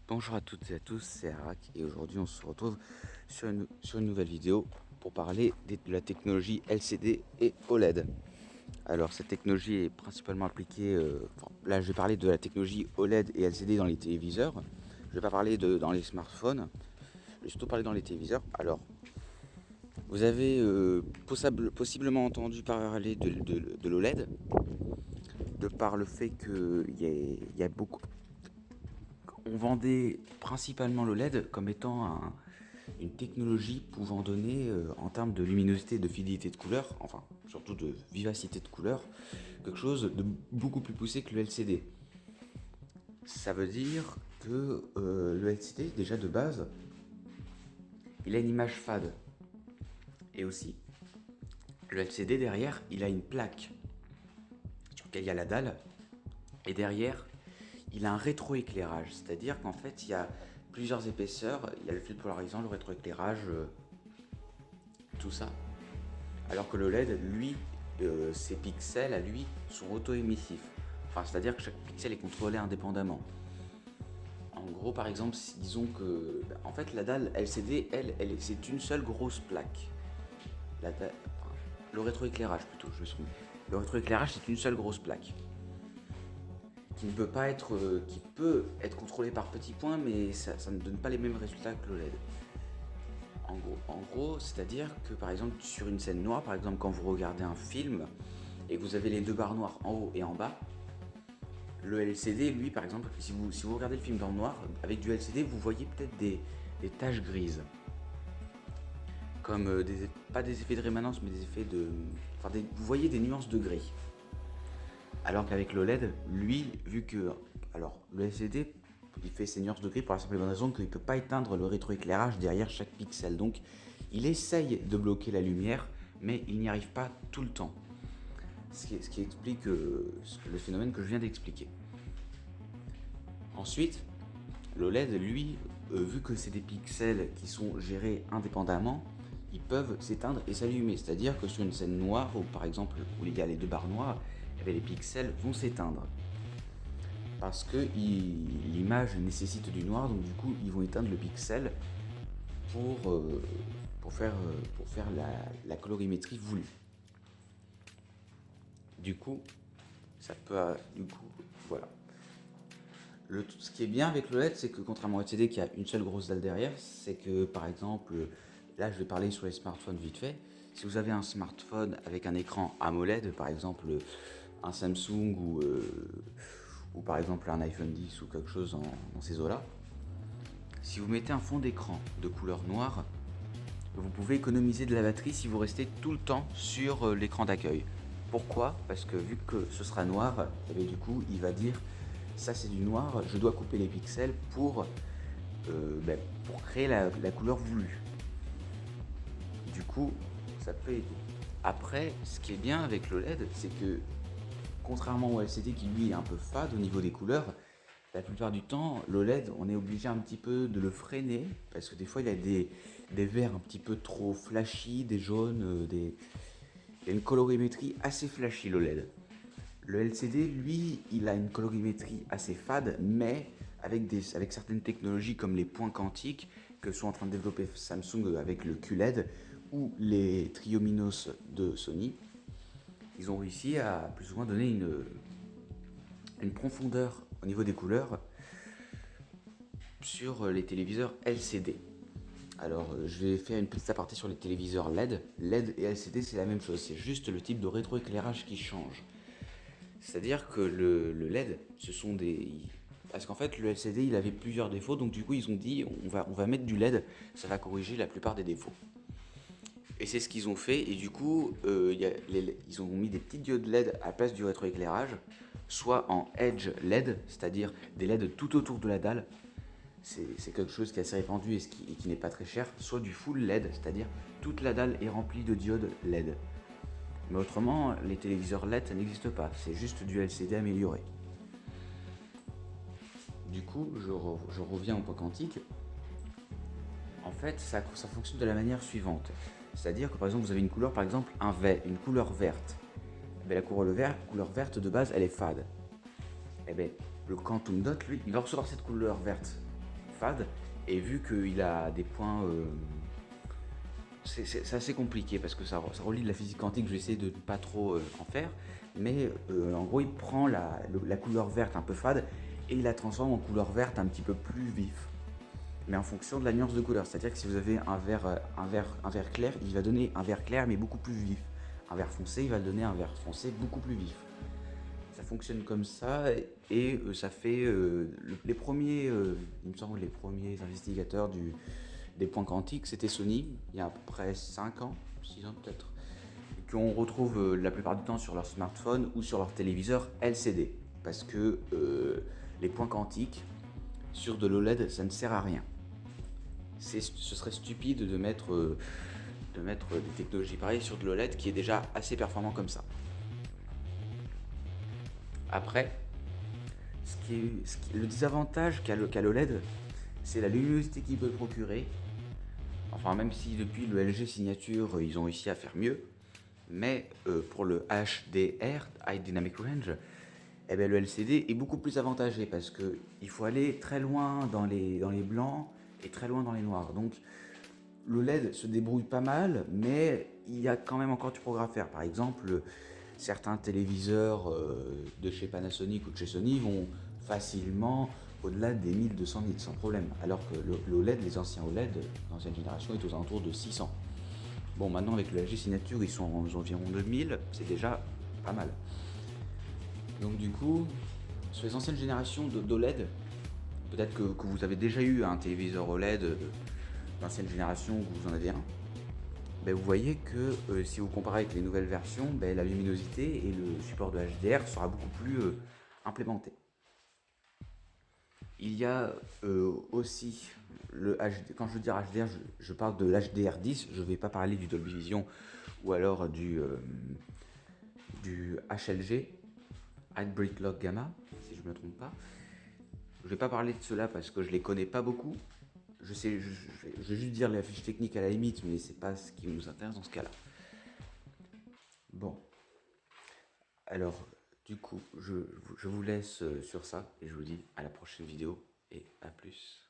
Bonjour à toutes et à tous, c'est Arak et aujourd'hui on se retrouve sur une nouvelle vidéo pour parler de la technologie LCD et OLED. Alors cette technologie est principalement appliquée, là je vais parler de la technologie OLED et LCD dans les téléviseurs, je ne vais pas parler dans les smartphones, je vais surtout parler dans les téléviseurs. Alors vous avez possiblement entendu parler de l'OLED, de par le fait qu'il y a beaucoup... On vendait principalement l'OLED comme étant une technologie pouvant donner, en termes de luminosité, de fidélité de couleur, enfin surtout de vivacité de couleur, quelque chose de beaucoup plus poussé que le LCD. Ça veut dire que le LCD, déjà de base, il a une image fade. Et aussi, le LCD derrière, il a une plaque sur laquelle il y a la dalle. Et derrière, il a un rétroéclairage. C'est-à-dire qu'en fait, il y a plusieurs épaisseurs. Il y a le filtre polarisant, le rétroéclairage, tout ça. Alors que le LED, lui, ses pixels à lui sont auto-émissifs. Enfin, c'est-à-dire que chaque pixel est contrôlé indépendamment. En gros, par exemple, disons que, en fait, la dalle LCD, c'est une seule grosse plaque. Le rétroéclairage plutôt, je me souviens. Le rétroéclairage, c'est une seule grosse plaque qui ne peut pas être, qui peut être contrôlée par petits points, mais ça ne donne pas les mêmes résultats que le LED. En gros, c'est-à-dire que par exemple sur une scène noire, par exemple quand vous regardez un film et que vous avez les deux barres noires en haut et en bas, le LCD, lui par exemple, si vous regardez le film dans le noir, avec du LCD, vous voyez peut-être des taches grises. Comme pas des effets de rémanence, mais des effets de... Enfin, vous voyez des nuances de gris. Alors qu'avec l'OLED, lui, vu que... Alors, le LCD, il fait ses nuances de gris pour la simple et bonne raison qu'il ne peut pas éteindre le rétroéclairage derrière chaque pixel. Donc, il essaye de bloquer la lumière, mais il n'y arrive pas tout le temps. Ce qui explique le phénomène que je viens d'expliquer. Ensuite, l'OLED, lui, vu que c'est des pixels qui sont gérés indépendamment, ils peuvent s'éteindre et s'allumer. C'est-à-dire que sur une scène noire, ou par exemple où il y a les deux barres noires, les pixels vont s'éteindre. Parce que l'image nécessite du noir, donc du coup ils vont éteindre le pixel pour faire la colorimétrie voulue. Du coup, ça peut... Du coup, voilà. Ce qui est bien avec le LED, c'est que contrairement au LCD qui a une seule grosse dalle derrière, c'est que par exemple, là je vais parler sur les smartphones vite fait, si vous avez un smartphone avec un écran AMOLED, par exemple un Samsung ou par exemple un iPhone 10 ou quelque chose dans ces eaux-là, si vous mettez un fond d'écran de couleur noire, vous pouvez économiser de la batterie si vous restez tout le temps sur l'écran d'accueil. Pourquoi? Parce que vu que ce sera noir, et bien du coup il va dire ça c'est du noir, je dois couper les pixels pour créer la couleur voulue. Du coup, ça peut aider. Après, ce qui est bien avec le LED, c'est que contrairement au LCD qui lui est un peu fade au niveau des couleurs, la plupart du temps, l'OLED, on est obligé un petit peu de le freiner parce que des fois il y a des verts un petit peu trop flashy, des jaunes, il y a une colorimétrie assez flashy l'OLED. Le LCD, lui, il a une colorimétrie assez fade, mais avec certaines technologies comme les points quantiques que sont en train de développer Samsung avec le QLED ou les Triominos de Sony, ils ont réussi à plus ou moins donner une profondeur au niveau des couleurs sur les téléviseurs LCD. Alors, je vais faire une petite aparté sur les téléviseurs LED. LED et LCD, c'est la même chose, c'est juste le type de rétroéclairage qui change. C'est-à-dire que le LED, ce sont des... Parce qu'en fait, le LCD, il avait plusieurs défauts, donc du coup, ils ont dit, on va mettre du LED, ça va corriger la plupart des défauts. Et c'est ce qu'ils ont fait, et du coup, ils ont mis des petites diodes LED à la place du rétroéclairage, soit en edge LED, c'est-à-dire des LED tout autour de la dalle, c'est quelque chose qui est assez répandu et qui n'est pas très cher, soit du full LED, c'est-à-dire toute la dalle est remplie de diodes LED. Mais autrement, les téléviseurs LED, ça n'existe pas, c'est juste du LCD amélioré. Du coup, je reviens au point quantique. En fait, ça fonctionne de la manière suivante. C'est-à-dire que par exemple, vous avez une couleur, par exemple, une couleur verte. La couleur verte de base, elle est fade. Et bien, le quantum dot, lui, il va recevoir cette couleur verte fade. Et vu qu'il a des points... c'est assez compliqué parce que ça relie de la physique quantique, je vais essayer de ne pas trop en faire. Mais en gros, il prend la couleur verte un peu fade et il la transforme en couleur verte un petit peu plus vif. Mais en fonction de la nuance de couleur. C'est-à-dire que si vous avez un vert clair, il va donner un vert clair mais beaucoup plus vif. Un vert foncé, il va donner un vert foncé beaucoup plus vif. Ça fonctionne comme ça et ça fait les premiers, il me semble, les premiers investigateurs des points quantiques, c'était Sony, il y a à peu près 5 ans, 6 ans peut-être, qu'on retrouve la plupart du temps sur leur smartphone ou sur leur téléviseur LCD. Parce que les points quantiques sur de l'OLED, ça ne sert à rien. Ce serait stupide de mettre des technologies pareilles sur de l'OLED qui est déjà assez performant comme ça. Après, le désavantage qu'a l'OLED, c'est la luminosité qu'il peut procurer. Enfin, même si depuis le LG Signature, ils ont réussi à faire mieux. Mais pour le HDR, High Dynamic Range, eh ben, le LCD est beaucoup plus avantagé parce qu'il faut aller très loin dans les blancs et très loin dans les noirs. Donc le LED se débrouille pas mal, mais il y a quand même encore du progrès à faire. Par exemple, certains téléviseurs de chez Panasonic ou de chez Sony vont facilement au-delà des 1200 nits sans problème. Alors que le OLED, les anciens OLED, l'ancienne génération, est aux alentours de 600. Bon, maintenant avec le LG Signature, ils sont aux environs de 1000, c'est déjà pas mal. Donc du coup, sur les anciennes générations d'OLED, peut-être que vous avez déjà eu un téléviseur OLED d'ancienne génération, que vous en avez un, ben vous voyez que si vous comparez avec les nouvelles versions, ben la luminosité et le support de HDR sera beaucoup plus implémenté. Il y a aussi le HD, quand je veux dire HDR, je parle de l'HDR10, je ne vais pas parler du Dolby Vision ou alors du HLG, Hybrid Lock Gamma, si je ne me trompe pas. Je ne vais pas parler de cela parce que je ne les connais pas beaucoup. Je vais juste dire la fiche technique à la limite, mais c'est pas ce qui nous intéresse dans ce cas-là. Bon, alors du coup, je vous laisse sur ça et je vous dis à la prochaine vidéo et à plus.